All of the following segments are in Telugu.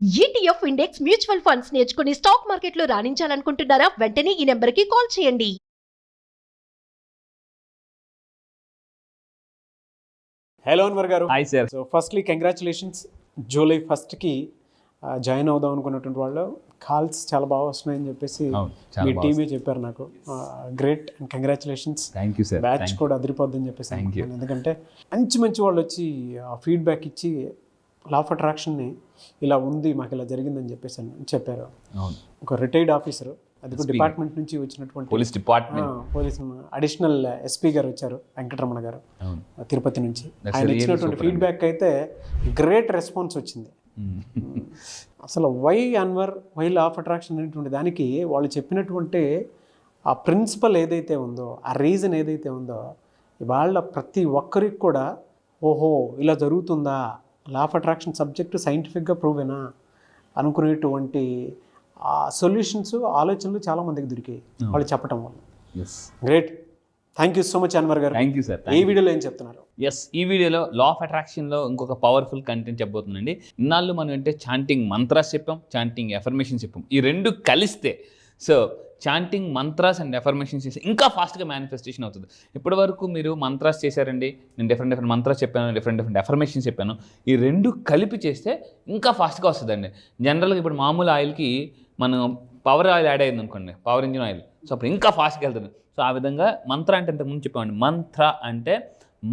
ETF ఇండెక్స్ మ్యూచువల్ ఫండ్స్ నేర్చుకుని స్టాక్ మార్కెట్లో రాణించాలనుకుంటున్నారా? వెంటనే ఈ నెంబర్కి కాల్ చేయండి. హలో అన్వర్ గారు. Hi sir. So firstly congratulations. July 1కి జాయిన్ అవుదాం అనుకున్నటువంటి వాళ్ళు కాల్స్ చాలా బాగా వస్తున్నాయని చెప్పేసి మీ టీమే చెప్పారు నాకు. Great and congratulations. Thank you sir. Batch కూడా అదిరిపోద్దని చెప్పేసి అనుకున్నాను. ఎందుకంటే మంచి వాళ్ళు వచ్చి ఫీడ్బ్యాక్ ఇచ్చి లా ఆఫ్ అట్రాక్షన్ని ఇలా ఉంది, మాకు ఇలా జరిగిందని చెప్పేసి చెప్పారు. ఒక రిటైర్డ్ ఆఫీసర్, అది కూడా డిపార్ట్మెంట్ నుంచి వచ్చినటువంటి police department, police additional SP గారు వచ్చారు, వెంకటరమణ గారు, తిరుపతి నుంచి. ఆయన ఇచ్చినటువంటి ఫీడ్బ్యాక్ అయితే గ్రేట్ రెస్పాన్స్ వచ్చింది. అసలు వై అన్వర్, వై లా ఆఫ్ అట్రాక్షన్ అనేటువంటి దానికి వాళ్ళు చెప్పినటువంటి ఆ ప్రిన్సిపల్ ఏదైతే ఉందో, ఆ రీజన్ ఏదైతే ఉందో, ఇవాళ ప్రతి ఒక్కరికి కూడా ఓహో ఇలా జరుగుతుందా, లా ఆఫ్ అట్రాక్షన్ సబ్జెక్టు సైంటిఫిక్గా ప్రూవేనా అనుకునేటువంటి ఆ సొల్యూషన్స్, ఆలోచనలు చాలామందికి దొరికాయి వాళ్ళు చెప్పటం వల్ల. Great. Thank you so much Anwar garu. Thank you sir. ఈ వీడియోలో ఏం చెప్తున్నారు? ఈ వీడియోలో లా ఆఫ్ అట్రాక్షన్లో ఇంకొక పవర్ఫుల్ కంటెంట్ చెప్పబోతుందండి. ఇన్నాళ్ళు మనం అంటే చాంటింగ్ మంత్రాస్ చెప్పాం, చాంటింగ్ ఎఫర్మేషన్స్ చెప్పాం. ఈ రెండు కలిస్తే చాంటింగ్ మంత్రాస్ అండ్ ఎఫర్మేషన్స్ చేసి ఇంకా ఫాస్ట్గా మేనిఫెస్టేషన్ అవుతుంది. ఇప్పటి వరకు మీరు మంత్రాస్ చేశారండి, నేను డిఫరెంట్ మంత్రాస్ చెప్పాను, డిఫరెంట్ ఎఫర్మేషన్స్ చెప్పాను. ఈ రెండు కలిపి చేస్తే ఇంకా ఫాస్ట్గా వస్తుందండి. జనరల్గా ఇప్పుడు మామూలు ఆయిల్కి మనం పవర్ ఆయిల్ యాడ్ అయింది అనుకోండి, పవర్ ఇంజిన్ ఆయిల్, సో అప్పుడు ఇంకా ఫాస్ట్గా వెళ్తుంది. సో ఆ విధంగా మంత్ర అంటే ఇంతకుముందు చెప్పామండి, మంత్ర అంటే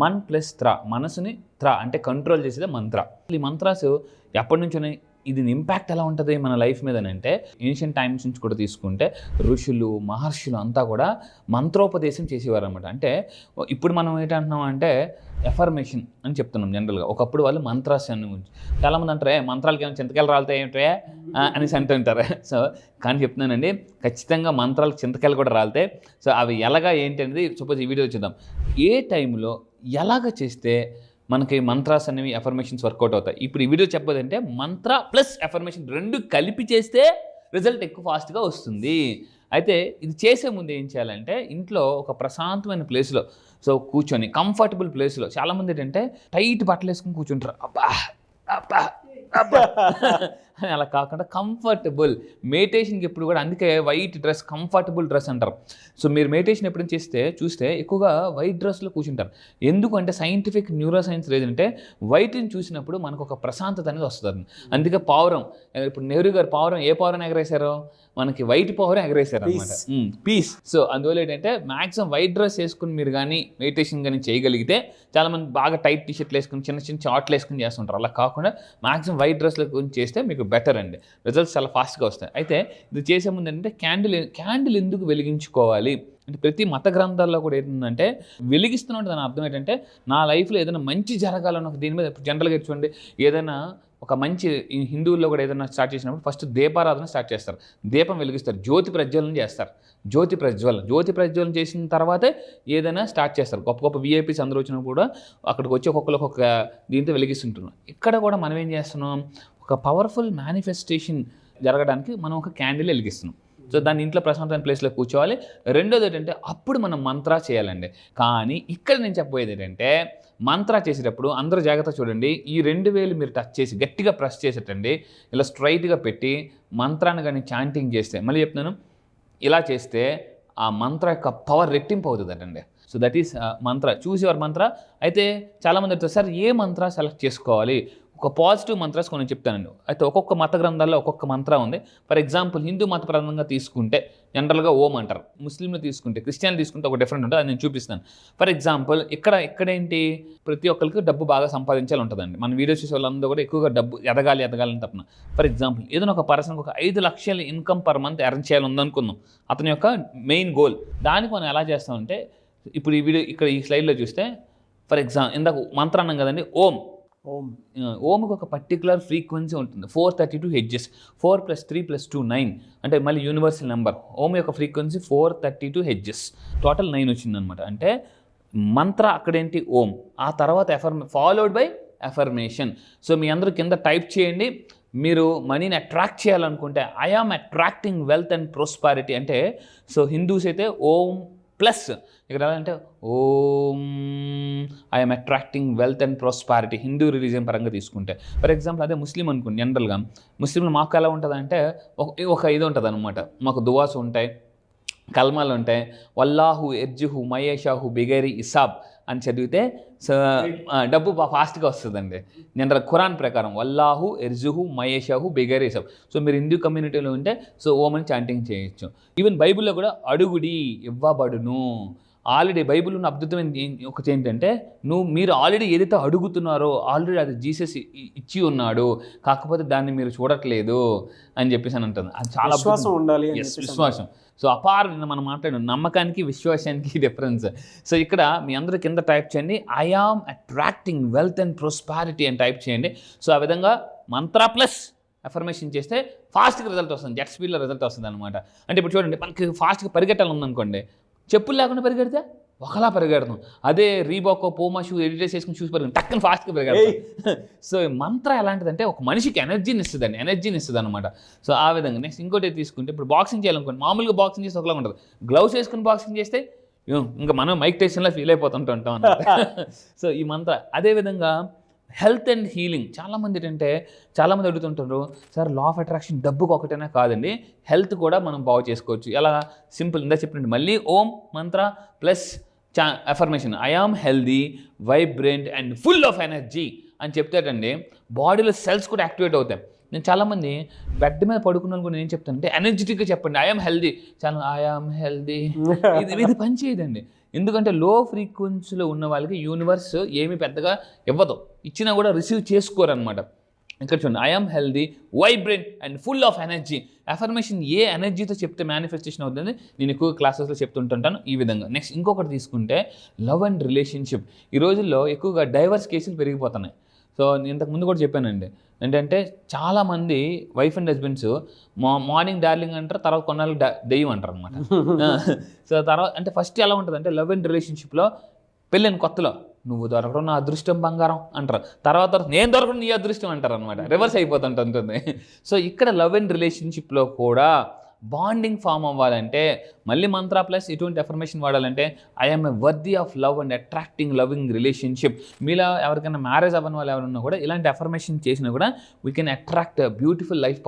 మన్ ప్లస్ త్ర, మనసుని త్ర అంటే కంట్రోల్ చేసేదే మంత్ర. ఈ మంత్రాస్ ఎప్పటి నుంచో ఇది ఇంపాక్ట్ ఎలా ఉంటుంది మన లైఫ్ మీద అంటే, ఏన్షియంట్ టైమ్స్ నుంచి కూడా తీసుకుంటే ఋషులు మహర్షులు అంతా కూడా మంత్రోపదేశం చేసేవారు అనమాట. అంటే ఇప్పుడు మనం ఏంటంటున్నాం అంటే ఎఫర్మేషన్ అని చెప్తున్నాం జనరల్గా. ఒకప్పుడు వాళ్ళు మంత్రాస్ అని గురించి చాలామంది అంటారు, మంత్రాలకి ఏమైనా చింతకాయలు రాలుతాయి ఏమిటే అనేసి అంటుంటారు. సో కానీ చెప్తున్నానండి, ఖచ్చితంగా మంత్రాలకు చింతకాయలు కూడా రాలుతాయి. సో అవి ఎలాగా ఏంటి అనేది సపోజ్ ఈ వీడియో చూద్దాం. ఏ టైంలో ఎలాగ చేస్తే మనకి మంత్రాస్ అనేవి ఎఫర్మేషన్స్ వర్కౌట్ అవుతాయి. ఇప్పుడు ఈ వీడియో చెప్పదంటే మంత్ర ప్లస్ ఎఫర్మేషన్ రెండు కలిపి చేస్తే రిజల్ట్ ఎక్కువ ఫాస్ట్గా వస్తుంది. అయితే ఇది చేసే ముందు ఏం చేయాలంటే, ఇంట్లో ఒక ప్రశాంతమైన ప్లేస్లో కూర్చొని కంఫర్టబుల్ ప్లేస్లో, చాలామంది ఏంటంటే టైట్ బట్టలు వేసుకుని కూర్చుంటారు, అబ్బా అబ్బా అబ్బా అని. అలా కాకుండా కంఫర్టబుల్ మెడిటేషన్కి ఎప్పుడు కూడా, అందుకే వైట్ డ్రెస్ కంఫర్టబుల్ డ్రెస్ అంటారు. సో మీరు మెడిటేషన్ ఎప్పుడైనా చూస్తే ఎక్కువగా వైట్ డ్రెస్లో కూర్చుంటారు. ఎందుకు అంటే సైంటిఫిక్ న్యూరో సైన్స్ రీజన్ అంటే, వైట్ని చూసినప్పుడు మనకు ఒక ప్రశాంతత అనేది వస్తుంది. అందుకే పావురం, ఇప్పుడు నెహ్రూ గారు పావురం, ఏ పావురం ఎగరేశారో మనకి వైట్ పావురం ఎగరేశారు అనమాట, పీస్. సో అందువల్ల ఏంటంటే మ్యాక్సిమం వైట్ డ్రెస్ వేసుకుని మీరు కానీ మెడిటేషన్ కానీ చేయగలిగితే, చాలామంది బాగా టైట్ టీషర్ట్లు వేసుకుని చిన్న చాట్లు వేసుకుని చేస్తుంటారు. అలా కాకుండా మ్యాక్సిమం వైట్ డ్రెస్లో చేస్తే మీకు బెటర్ అండి, రిజల్ట్స్ చాలా ఫాస్ట్గా వస్తాయి. అయితే ఇది చేసే ముందు ఏంటంటే క్యాండిల్ ఎందుకు వెలిగించుకోవాలి అంటే, ప్రతి మత గ్రంథాల్లో కూడా ఏంటంటే వెలిగిస్తున్నట్టు దాని అర్థం ఏంటంటే, నా లైఫ్లో ఏదైనా మంచి జరగాలని ఒక దీని మీద. జనరల్గా చూడండి, ఏదైనా ఒక మంచి హిందువుల్లో కూడా ఏదైనా స్టార్ట్ చేసినప్పుడు ఫస్ట్ దీపారాధన స్టార్ట్ చేస్తారు, దీపం వెలిగిస్తారు, జ్యోతి ప్రజ్వలన చేస్తారు. జ్యోతి ప్రజ్వలన చేసిన తర్వాతే ఏదైనా స్టార్ట్ చేస్తారు. గొప్ప గొప్ప విఐపీస్ అందరూ వచ్చినప్పుడు కూడా అక్కడికి వచ్చి ఒక్కొక్క దీంతో వెలిగిస్తుంటున్నాం. ఇక్కడ కూడా మనం ఏం చేస్తున్నాం, ఒక పవర్ఫుల్ మేనిఫెస్టేషన్ జరగడానికి మనం ఒక క్యాండిల్ వెలిగిస్తున్నాం. సో దాన్ని ఇంట్లో ప్రశాంతమైన ప్లేస్లో కూర్చోవాలి. రెండోది ఏంటంటే, అప్పుడు మనం మంత్ర చేయాలండి. కానీ ఇక్కడ నేను చెప్పబోయేది ఏంటంటే, మంత్ర చేసేటప్పుడు అందరూ జాగ్రత్త చూడండి. ఈ 2 వేలు మీరు టచ్ చేసి గట్టిగా ప్రెస్ చేసేటండి, ఇలా స్ట్రైట్గా పెట్టి మంత్రాన్ని కానీ చాంటింగ్ చేస్తే, మళ్ళీ చెప్తున్నాను, ఇలా చేస్తే ఆ మంత్ర యొక్క పవర్ రెట్టింపు అవుతుందటండి. So that is Mantra. Choose your మంత్ర. అయితే చాలామంది అడుగుతారు, సార్ ఏ మంత్ర సెలెక్ట్ చేసుకోవాలి? ఒక పాజిటివ్ మంత్రాస్ కొన్ని చెప్తానండి. అయితే ఒక్కొక్క మత గ్రంథాల్లో ఒక్కొక్క మంత్ర ఉంది. ఫర్ ఎగ్జాంపుల్ హిందూ మతపరంగా తీసుకుంటే జనరల్గా ఓం అంటారు, ముస్లింలు తీసుకుంటే, క్రిస్టియన్లు తీసుకుంటే ఒక డిఫరెంట్ ఉంటుంది, అది నేను చూపిస్తాను. ఫర్ ఎగ్జాంపుల్ ఇక్కడేంటి, ప్రతి ఒక్కరికి డబ్బు బాగా సంపాదించాలి ఉంటుందండి. మన వీడియోస్ చూసే వాళ్ళందరూ కూడా ఎక్కువగా డబ్బు ఎదగాలని తప్పన. ఫర్ ఎగ్జాంపుల్ ఏదైనా ఒక పర్సన్కి ఒక 5 లక్షల ఇన్కమ్ పర్ మంత్ ఎర్న్ చేయాలి ఉందనుకుందాం, అతని యొక్క మెయిన్ గోల్. దానికి మనం ఎలా చేస్తామంటే, ఇప్పుడు ఈ వీడియో ఇక్కడ ఈ స్లైడ్లో చూస్తే, ఫర్ ఎగ్జాంపుల్ ఇందాక మంత్రం అన్నాం కదండి, ఓంకి ఒక పర్టికులర్ ఫ్రీక్వెన్సీ ఉంటుంది, 432 హెడ్జెస్. 4 + 3 + 2 9 అంటే మళ్ళీ యూనివర్సల్ నెంబర్. ఓం యొక్క ఫ్రీక్వెన్సీ 432 హెడ్జెస్, టోటల్ 9 వచ్చిందనమాట. అంటే మంత్ర అక్కడేంటి ఓం, ఆ తర్వాత ఫాలోడ్ బై ఎఫర్మేషన్. సో మీ అందరూ కింద టైప్ చేయండి. మీరు మనీని అట్రాక్ట్ చేయాలనుకుంటే, I am attracting wealth and prosperity అంటే, సో హిందూస్ అయితే ఓం ప్లస్ ఇక్కడ ఎలా అంటే Om I'm attracting wealth and prosperity. Hindu religion పరంగా తీసుకుంటే ఫర్ ఎగ్జాంపుల్ అదే ముస్లిం అనుకోండి. జనరల్గా ముస్లింలు మాకు ఎలా ఉంటుంది అంటే ఒక ఇది ఉంటుంది అనమాట. మాకు దువాస్ ఉంటాయి, కల్మాలు ఉంటాయి. వల్లాహు ఎర్జుహు మయేషాహు బిగైరి ఇసాబ్ అని చదివితే డబ్బు ఫాస్ట్గా వస్తుందండి. జనరల్ ఖురాన్ ప్రకారం వల్లాహు ఎర్జుహు మయేషాహు బిగైరి ఇసాబ్. సో మీరు హిందూ కమ్యూనిటీలో ఉంటే సో ఓమని చాంటింగ్ చేయొచ్చు. ఈవెన్ బైబిల్లో కూడా అడుగుడి ఇవ్వబడును. ఆల్రెడీ బైబిల్ ఉన్న అద్భుతమైన ఒకటి ఏంటంటే మీరు ఆల్రెడీ ఏదైతే అడుగుతున్నారో ఆల్రెడీ అది జీసస్ ఇచ్చి ఉన్నాడు, కాకపోతే దాన్ని మీరు చూడట్లేదు అని చెప్పేసి అని అంటుంది. అది చాలా విశ్వాసం ఉండాలి. విశ్వాసం. సో నిన్న మనం మాట్లాడిన నమ్మకానికి విశ్వాసానికి డిఫరెన్స్. సో ఇక్కడ మీ అందరూ కింద టైప్ చేయండి I am attracting wealth and prosperity అని టైప్ చేయండి. సో ఆ విధంగా మంత్ర ప్లస్ అఫర్మేషన్ చేస్తే ఫాస్ట్గా రిజల్ట్ వస్తుంది, జెట్ స్పీడ్లో రిజల్ట్ వస్తుంది అనమాట. అంటే ఇప్పుడు చూడండి, మనకి ఫాస్ట్గా పరిగెట్టాలి ఉందనుకోండి, చెప్పులు లేకుండా పరిగెడితే ఒకలా పరిగెడతాం. అదే రీబాకో పోమా షూ ఎడిటర్స్ వేసుకుని చూసి పరిగెడతాం, టక్కన ఫాస్ట్గా పరిగెడతాం. సో మంత్ర ఎలాంటిదంటే ఒక మనిషికి ఎనర్జీని ఇస్తుంది అనమాట. సో ఆ విధంగా నెక్స్ట్ ఇంకోటి తీసుకుంటే ఇప్పుడు బాక్సింగ్ చేయాలనుకోండి, మామూలుగా బాక్సింగ్ చేస్తే ఒకలా ఉంటుంది. గ్లౌస్ వేసుకుని బాక్సింగ్ చేస్తే ఇంకా మనం మైక్ టైసన్లో ఫీల్ అయిపోతుంటాం అనమాట. సో ఈ మంత్ర అదేవిధంగా హెల్త్ అండ్ హీలింగ్. చాలామంది అడుగుతుంటారు, సార్ లా ఆఫ్ అట్రాక్షన్ డబ్బుకు ఒకటైనా కాదండి, హెల్త్ కూడా మనం బాగు చేసుకోవచ్చు. ఎలా? సింపుల్, ఇందా చెప్పినట్టు మళ్ళీ ఓం మంత్ర plus affirmation I am healthy, vibrant and full of energy అని చెప్తాడండి. బాడీలో సెల్స్ కూడా యాక్టివేట్ అవుతాయి. నేను చాలామంది బెడ్ మీద పడుకున్నాను కూడా నేను చెప్తానంటే ఎనర్జెటిక్గా చెప్పండి ఐ ఆమ్ హెల్దీ, చాలా ఐ ఆమ్ హెల్దీ. ఇది పని చేయదండి. ఎందుకంటే లో ఫ్రీక్వెన్సీలో ఉన్న వాళ్ళకి యూనివర్స్ ఏమి పెద్దగా ఇవ్వదు, ఇచ్చినా కూడా రిసీవ్ చేసుకోరు అనమాట. ఇక్కడ చూడండి I am healthy, vibrant and full of energy. Affirmation ఏ ఎనర్జీతో చెప్తే మేనిఫెస్టేషన్ అవుతుంది నేను ఎక్కువ క్లాసెస్లో చెప్తుంటాను ఈ విధంగా. నెక్స్ట్ ఇంకొకటి తీసుకుంటే లవ్ అండ్ రిలేషన్షిప్. ఈ రోజుల్లో ఎక్కువగా డైవర్స్ కేసులు పెరిగిపోతున్నాయి. సో నేను ఇంతకుముందు కూడా చెప్పానండి, ఏంటంటే చాలామంది wife and husbands morning darling అంటారు, తర్వాత కొన్నాళ్ళు దెయ్యం అంటారు అనమాట. సో తర్వాత అంటే ఫస్ట్ ఎలా ఉంటుంది అంటే లవ్ అండ్ రిలేషన్షిప్లో పెళ్ళైన కొత్తలో నువ్వు దొరకడం నా అదృష్టం బంగారం అంటారు, తర్వాత నేను దొరకడం నీ అదృష్టం అంటారు అనమాట. రివర్స్ అయిపోతుంటుంది. సో ఇక్కడ లవ్ అండ్ రిలేషన్షిప్లో కూడా బాండింగ్ ఫామ్ అవ్వాలంటే మళ్ళీ మంత్ర ప్లస్ ఇటువంటి అఫర్మేషన్ వాడాలంటే I am a worthy of love and attracting loving relationship. మీలా ఎవరికైనా మ్యారేజ్ అవ్వని వాళ్ళు ఎవరున్నా కూడా ఇలాంటి అఫర్మేషన్ చేసినా కూడా we can attract beautiful life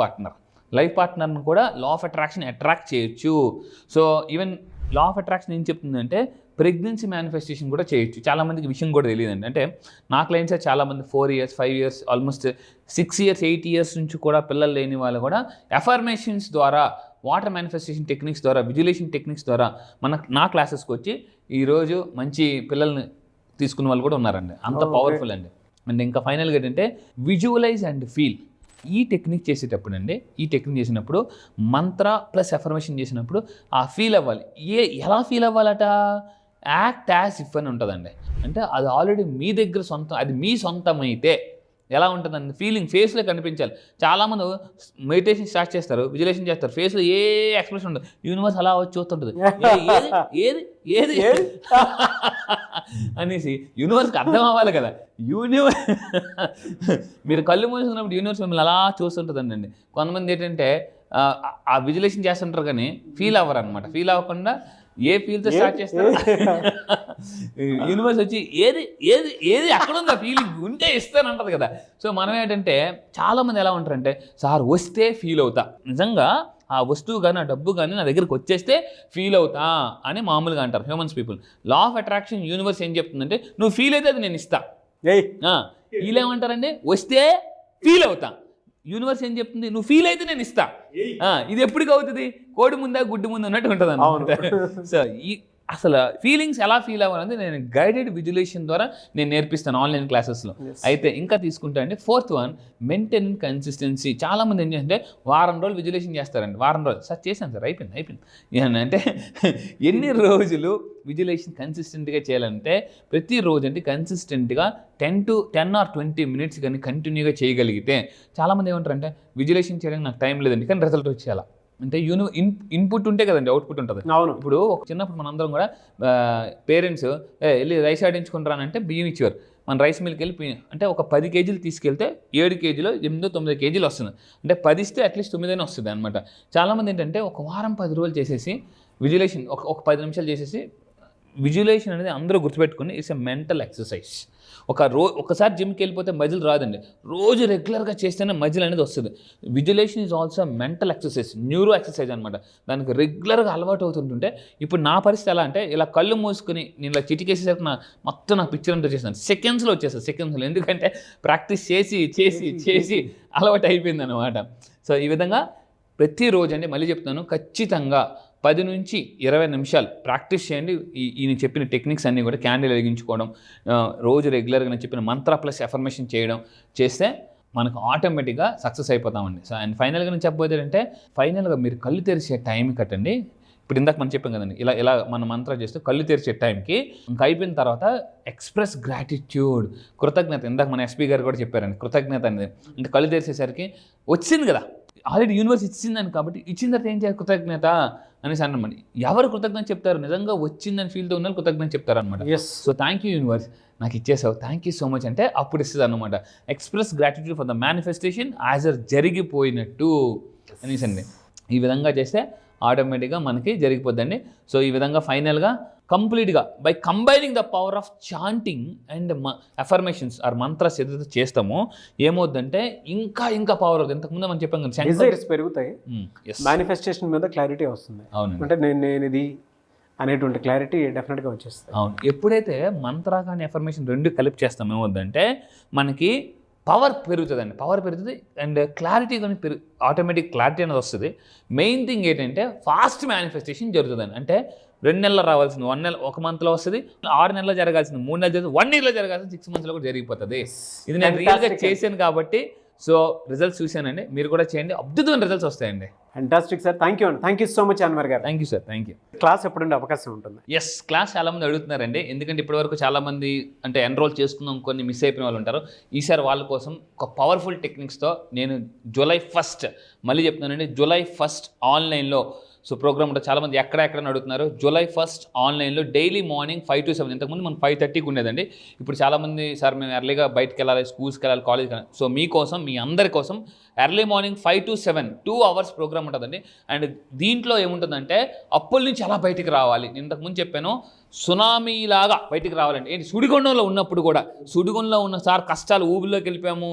పార్ట్నర్ని కూడా లా ఆఫ్ అట్రాక్షన్ అట్రాక్ట్ చేయొచ్చు. So even law of attraction ఏం చెప్తుందంటే ప్రెగ్నెన్సీ మేనిఫెస్టేషన్ కూడా చేయొచ్చు. చాలామందికి విషయం కూడా తెలియదండి. అంటే నా క్లయింట్స్ చాలామంది 4 years 5 years almost 6 years 8 years నుంచి కూడా పిల్లలు లేని వాళ్ళు కూడా అఫర్మేషన్స్ ద్వారా, వాటర్ మేనిఫెస్టేషన్ టెక్నిక్స్ ద్వారా, విజువలేషన్ టెక్నిక్స్ ద్వారా నా క్లాసెస్కి వచ్చి ఈరోజు మంచి పిల్లల్ని తీసుకున్న వాళ్ళు కూడా ఉన్నారండి. అంత పవర్ఫుల్ అండి. అండ్ ఇంకా ఫైనల్గా ఏంటంటే విజువలైజ్ అండ్ ఫీల్. ఈ టెక్నిక్ చేసినప్పుడు మంత్ర ప్లస్ అఫర్మేషన్ చేసినప్పుడు ఆ ఫీల్ అవ్వాలి. ఎలా ఫీల్ అవ్వాలట? యాక్ట్ యాజ్ ఇఫ్ అని ఉంటుందండి. అంటే అది ఆల్రెడీ మీ దగ్గర సొంతం, అది మీ సొంతం అయితే ఎలా ఉంటుందండి ఫీలింగ్ ఫేస్లో కనిపించాలి. చాలామంది మెడిటేషన్ స్టార్ట్ చేస్తారు, విజువలైజేషన్ చేస్తారు, ఫేస్లో ఏ ఎక్స్ప్రెషన్ ఉండదు, యూనివర్స్ అలా వచ్చి చూస్తుంటుంది ఏది ఏది ఏది అనేసి. యూనివర్స్కి అర్థం అవ్వాలి కదా. మీరు కళ్ళు మూసుకున్నప్పుడు యూనివర్స్ మిమ్మల్ని అలా చూస్తుంటుందండి. కొంతమంది ఏంటంటే ఆ విజువలైజేషన్ చేస్తుంటారు కానీ ఫీల్ అవ్వరు అనమాట. ఫీల్ అవ్వకుండా ఏ ఫీల్తో స్టార్ట్ చేస్తారు, యూనివర్స్ వచ్చి ఏది ఏది ఏది అక్కడ ఉందా ఫీలింగ్ ఉంటే ఇస్తానంటది కదా. సో మనం ఏంటంటే చాలామంది ఎలా ఉంటారంటే సార్ వస్తే ఫీల్ అవుతా, నిజంగా ఆ వస్తువు కానీ ఆ డబ్బు కానీ నా దగ్గరికి వచ్చేస్తే ఫీల్ అవుతా అని మామూలుగా అంటారు humans people. Law of attraction universe ఏం చెప్తుందంటే నువ్వు ఫీల్ అయితే అది నేను ఇస్తా. వీళ్ళేమంటారండి వస్తే ఫీల్ అవుతా. యూనివర్స్ ఏం చెప్తుంది నువ్వు ఫీల్ అయితే నేను ఇస్తా. ఇది ఎప్పటికి అవుతుంది? కోడి ముందా గుడ్డు ముందు అన్నట్టు ఉంటుంది అన్నమాట. సో అసలు ఫీలింగ్స్ ఎలా ఫీల్ అవ్వాలంటే నేను గైడెడ్ విజువలైజేషన్ ద్వారా నేను నేర్పిస్తాను ఆన్లైన్ క్లాసెస్లో. అయితే ఇంకా తీసుకుంటా అండి 4th one మెయింటైన్ కన్సిస్టెన్సీ. చాలామంది ఏం చేస్తే వారం రోజులు విజువలైజేషన్ చేస్తారండి. వారం రోజులు సార్ చేశాను సార్ అయిపోయింది అంటే ఎన్ని రోజులు విజువలైజేషన్ కన్సిస్టెంట్గా చేయాలంటే ప్రతిరోజు అంటే కన్సిస్టెంట్గా 10 or 20 minutes కానీ కంటిన్యూగా చేయగలిగితే. చాలామంది ఏమంటారంటే విజువలైజేషన్ చేయడానికి నాకు టైం లేదండి కానీ రిజల్ట్ వచ్చేయాలా అంటే ఇన్పుట్ ఉంటే కదండి అవుట్పుట్ ఉంటుంది. ఇప్పుడు చిన్నప్పుడు మనందరం కూడా పేరెంట్స్ వెళ్ళి రైస్ ఆడించుకుంటారనంటే బియ్యం ఇచ్చేవారు. మన రైస్ మిల్కి వెళ్ళి అంటే ఒక 10 kgs తీసుకెళ్తే 7 kgs 8-9 kgs వస్తుంది. అంటే 10 ఇస్తే అట్లీస్ట్ 9 వస్తుంది అనమాట. చాలామంది ఏంటంటే ఒక వారం 10 రోజులు చేసేసి విజువలేషన్ ఒక 10 నిమిషాలు చేసేసి, విజువలేషన్ అనేది అందరూ గుర్తుపెట్టుకుని ఇట్స్ ఎ మెంటల్ ఎక్సర్సైజ్. ఒకసారి జిమ్కి వెళ్ళిపోతే మజిల్ రాదండి, రోజు రెగ్యులర్గా చేస్తేనే మజిల్ అనేది వస్తుంది. Visualisation is also mental exercise, neuro exercise అనమాట. దానికి రెగ్యులర్గా అలవాటు అవుతుంటుంటే, ఇప్పుడు నా పరిస్థితి ఎలా అంటే, ఇలా కళ్ళు మూసుకుని నేను ఇలా చిటికేసేసరికి మొత్తం నా పిక్చర్ అంతా చేస్తాను, సెకండ్స్లో వచ్చేస్తాను, సెకండ్స్లో. ఎందుకంటే ప్రాక్టీస్ చేసి చేసి చేసి అలవాటు అయిపోయింది అనమాట. సో ఈ విధంగా ప్రతిరోజు అండి, మళ్ళీ చెప్తాను, ఖచ్చితంగా 10 నుంచి 20 నిమిషాలు ప్రాక్టీస్ చేయండి. నేను చెప్పిన టెక్నిక్స్ అన్నీ కూడా, క్యాండిల్ వెలిగించుకోవడం, రోజు రెగ్యులర్గా నేను చెప్పిన మంత్ర ప్లస్ ఎఫర్మేషన్ చేయడం చేస్తే మనకు ఆటోమేటిక్గా సక్సెస్ అయిపోతామండి. సో అండ్ ఫైనల్గా నేను చెప్పబోయేది అంటే, ఫైనల్గా మీరు కళ్ళు తెరిచే టైం కట్టండి. ఇప్పుడు ఇందాక మనం చెప్పాం కదండి, ఇలా మన మంత్రం చేస్తే కళ్ళు తెరిచే టైంకి ఇంకా అయిపోయిన తర్వాత ఎక్స్ప్రెస్ గ్రాటిట్యూడ్, కృతజ్ఞత. ఇందాక మన ఎస్పీ గారు కూడా చెప్పారండి, కృతజ్ఞత అనేది. ఇంకా కళ్ళు తెరిచేసరికి వచ్చింది కదా, ఆల్రెడీ యూనివర్స్ ఇచ్చిందని, కాబట్టి ఇచ్చిన తర్వాత ఏం చేయాలి, కృతజ్ఞత అనేసి అన్నమాట. ఎవరు కృతజ్ఞత చెప్తారు, నిజంగా వచ్చిందని ఫీల్తో ఉన్న కృతజ్ఞత చెప్తారు అనమాట. సో థ్యాంక్ యూ యూనివర్స్, నాకు ఇచ్చేసావు, థ్యాంక్ యూ సో మచ్ అంటే అప్పుడు ఇస్తుంది అనమాట. Express gratitude for the manifestation as are జరిగిపోయినట్టు అనేసి అండి. ఈ విధంగా చేస్తే ఆటోమేటిక్గా మనకి జరిగిపోద్దండి. సో ఈ విధంగా ఫైనల్గా కంప్లీట్గా by combining the power of chanting and affirmations or mantras ఏదైతే చేస్తామో ఏమవుద్దంటే ఇంకా పవర్ అవుతుంది. ఇంతకుముందు మనం చెప్పాం కదా, డిజైర్స్ పెరుగుతాయి, మేనిఫెస్టేషన్ మీద క్లారిటీ వస్తుంది. అవును, అంటే నేను ఇది అనేటువంటి క్లారిటీ డెఫినెట్గా వచ్చేస్తుంది. అవును, ఎప్పుడైతే మంత్ర కానీ ఎఫర్మేషన్ రెండు కలిపి చేస్తాం ఏమవుద్దంటే మనకి పవర్ పెరుగుతుందండి, పవర్ పెరుగుతుంది అండ్ క్లారిటీ కానీ ఆటోమేటిక్ క్లారిటీ అనేది వస్తుంది. మెయిన్ థింగ్ ఏంటంటే ఫాస్ట్ మేనిఫెస్టేషన్ జరుగుతుందండి. అంటే 2 నెలలు రావాల్సింది 1 నెల, 1 మంత్లో వస్తుంది. 6 నెలల్లో జరగాల్సింది 3 నెలలు జరుగుతుంది. 1 ఇయర్లో జరగాల్సింది 6 మంత్స్లో కూడా జరిగిపోతుంది. ఇది నేను రియల్గా చేశాను కాబట్టి సో రిజల్ట్స్ చూశానండి, మీరు కూడా చేయండి, అద్భుతమైన రిజల్ట్స్ వస్తాయండి. ఫ్యాంటాస్టిక్ సార్, థ్యాంక్ యూ అండి, thank you so much Anwar garu. Thank you sir, thank you. Class ఎప్పుడుండే అవకాశం ఉంటుంది? ఎస్, క్లాస్ చాలామంది అడుగుతున్నారండి, ఎందుకంటే ఇప్పటివరకు చాలామంది అంటే ఎన్రోల్ చేసుకుందాం కొన్ని మిస్ అయిపోయిన వాళ్ళు ఉంటారు. ఈసారి వాళ్ళ కోసం ఒక పవర్ఫుల్ టెక్నిక్స్తో నేను July 1st, మళ్ళీ చెప్తున్నానండి, July 1st ఆన్లైన్లో సో ప్రోగ్రామ్ ఉంటుంది. చాలామంది ఎక్కడ అడుగుతున్నారు. July 1st ఆన్లైన్లో డైలీ మార్నింగ్ 5 to 7, ఇంతకుముందు మనం 5:30కి ఉండేదండి. ఇప్పుడు చాలామంది సార్ మేము ఎర్లీగా బయటకు వెళ్ళాలి, స్కూల్స్కి వెళ్ళాలి, కాలేజ్కి వెళ్ళాలి. సో మీకోసం, మీ అందరి కోసం early morning 5 to 7 2 hours programme ఉంటుందండి. అండ్ దీంట్లో ఏముంటుందంటే అప్పుల నుంచి ఎలా బయటికి రావాలి, నేను ఇంతకుముందు చెప్పాను, సునామీలాగా బయటికి రావాలండి. ఏంటి, సుడిగుండంలో ఉన్నప్పుడు కూడా, సుడిగుండంలో ఉన్న సార్ కష్టాలు ఊబిలోకి వెళ్ళిపోయాము,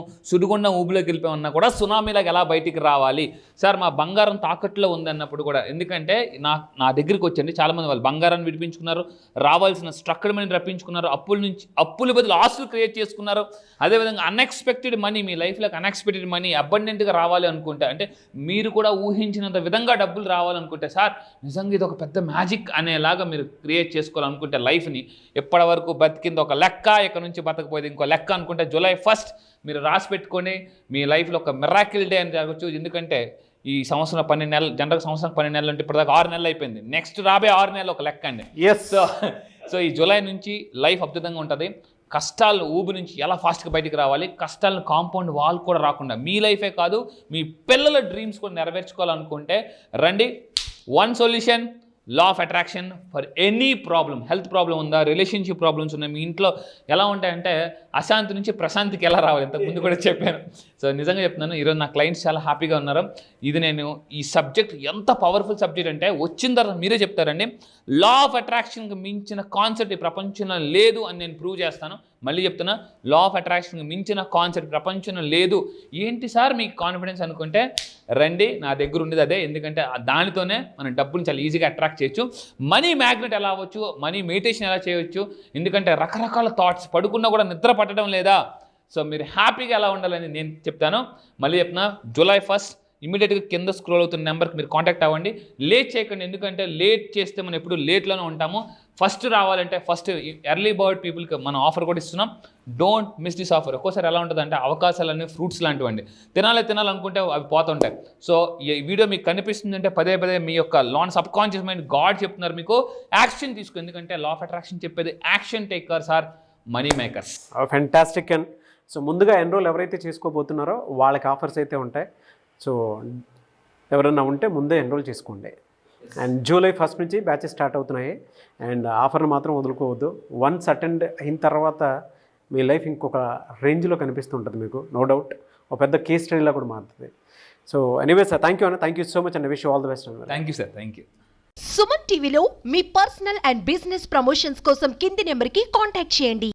ఊబిలోకి వెళ్ళిపోయామన్నా కూడా సునామీలాగా ఎలా బయటికి రావాలి సార్, మా బంగారం తాకట్లో ఉంది అన్నప్పుడు కూడా. ఎందుకంటే నా దగ్గరికి వచ్చండి చాలామంది, వాళ్ళు బంగారాన్ని విడిపించుకున్నారు, రావాల్సిన స్ట్రక్చర్ మనీ రప్పించుకున్నారు, అప్పుల బదులు ఆస్తులు క్రియేట్ చేసుకున్నారు. అదేవిధంగా అన్ఎక్స్పెక్టెడ్ మనీ, మీ లైఫ్లోకి అన్ఎక్స్పెక్టెడ్ మనీ అబండెంట్గా రావాలి అనుకుంటే, అంటే మీరు కూడా ఊహించినంత విధంగా డబ్బులు రావాలనుకుంటే, సార్ నిజంగా ఇది ఒక పెద్ద మ్యాజిక్ అనేలాగా మీరు క్రియేట్ చేసుకోవాలనుకుంటే లైఫ్ని, ఎప్పటి వరకు బతికింది ఒక లెక్క, ఇక్కడ నుంచి బతకపోయేది ఇంకో లెక్క అనుకుంటే July 1st మీరు రాసి పెట్టుకొని మీ లైఫ్లో ఒక మిరాకిల్ డే అని జరగచ్చు. ఎందుకంటే ఈ సంవత్సరం 12 నెలలు, జనరల్ సంవత్సరం 12 నెలలు అంటే ఇప్పటిదాకా 6 నెలలు అయిపోయింది. నెక్స్ట్ రాబోయే 6 నెలలు ఒక లెక్క అండి. సో ఈ జూలై నుంచి లైఫ్ అద్భుతంగా ఉంటుంది. కష్టాలను ఊబి నుంచి ఎలా ఫాస్ట్గా బయటికి రావాలి, కష్టాలను కాంపౌండ్ వాల్ కూడా రాకుండా, మీ లైఫే కాదు మీ పిల్లల డ్రీమ్స్ కూడా నెరవేర్చుకోవాలనుకుంటే రండి. One solution, law of attraction for any problem. Health problem ఉందా, రిలేషన్షిప్ ప్రాబ్లమ్స్ ఉన్నాయి, మీ ఇంట్లో ఎలా ఉంటాయంటే అశాంతి నుంచి ప్రశాంతికి ఎలా రావాలి, ఇంతకుముందు కూడా చెప్పాను. సో నిజంగా చెప్తున్నాను, ఈరోజు నా క్లయింట్స్ చాలా హ్యాపీగా ఉన్నారు. ఇది నేను ఈ సబ్జెక్ట్ ఎంత పవర్ఫుల్ సబ్జెక్ట్ అంటే వచ్చిన తర్వాత మీరే చెప్తారండి, లా ఆఫ్ అట్రాక్షన్కి మించిన కాన్సెప్ట్ ఈ ప్రపంచంలో లేదు అని నేను ప్రూవ్ చేస్తాను. మళ్ళీ చెప్తున్నా, లా ఆఫ్ అట్రాక్షన్కి మించిన కాన్సెప్ట్ ప్రపంచంలో లేదు. ఏంటి సార్ మీకు కాన్ఫిడెన్స్ అనుకుంటే రండి, నా దగ్గర ఉండేది అదే. ఎందుకంటే దానితోనే మనం డబ్బుని చాలా ఈజీగా అట్రాక్ట్ చేయొచ్చు. మనీ మ్యాగ్నెట్ ఎలా అవ్వచ్చు, మనీ మెడిటేషన్ ఎలా చేయవచ్చు, ఎందుకంటే రకరకాల థాట్స్, పడుకున్నా కూడా నిద్ర పట్టడం లేదా. సో మీరు హ్యాపీగా ఎలా ఉండాలని నేను చెప్తాను. మళ్ళీ చెప్తున్నా, July 1st ఇమీడియట్గా కింద స్క్రోల్ అవుతున్న నెంబర్కి మీరు కాంటాక్ట్ అవ్వండి. లేట్ చేయకండి, ఎందుకంటే లేట్ చేస్తే మనం ఎప్పుడు లేట్లోనే ఉంటాము. ఫస్ట్ రావాలంటే ఫస్ట్ ఎర్లీ బర్డ్ పీపుల్కి మనం ఆఫర్ కూడా ఇస్తున్నాం. Don't miss this offer. ఒక్కోసారి ఎలా ఉంటుందంటే అవకాశాలన్నీ ఫ్రూట్స్ లాంటివండి, తినాలనుకుంటే అవి పోతుంటాయి. సో ఈ వీడియో మీకు కనిపిస్తుందంటే పదే మీ యొక్క సబ్ కాన్షియస్ మైండ్ గాడ్ చెప్తున్నారు మీకు యాక్షన్ తీసుకో. ఎందుకంటే లా ఆఫ్ అట్రాక్షన్ చెప్పేది action takers are money makers. Fantastic. And so ముందుగా ఎన్రోల్ ఎవరైతే చేసుకోబోతున్నారో వాళ్ళకి ఆఫర్స్ అయితే ఉంటాయి. సో ఎవరన్నా ఉంటే ముందే ఎన్రోల్ చేసుకోండి. అండ్ July 1st నుంచి బ్యాచెస్ స్టార్ట్ అవుతున్నాయి. అండ్ ఆఫర్ని మాత్రం వదులుకోవద్దు. వన్స్ అటెండ్ అయిన తర్వాత మీ లైఫ్ ఇంకొక రేంజ్లో కనిపిస్తుంటుంది మీకు, నో డౌట్. ఒక పెద్ద కేస్ స్టడీలా కూడా మారుతుంది. So anyway sir, thank you so much and wish you all the best. Thank you sir, thank you. Suman టీవీలో మీ పర్సనల్ అండ్ బిజినెస్ ప్రమోషన్స్ కోసం కింది నెంబర్కి కాంటాక్ట్ చేయండి.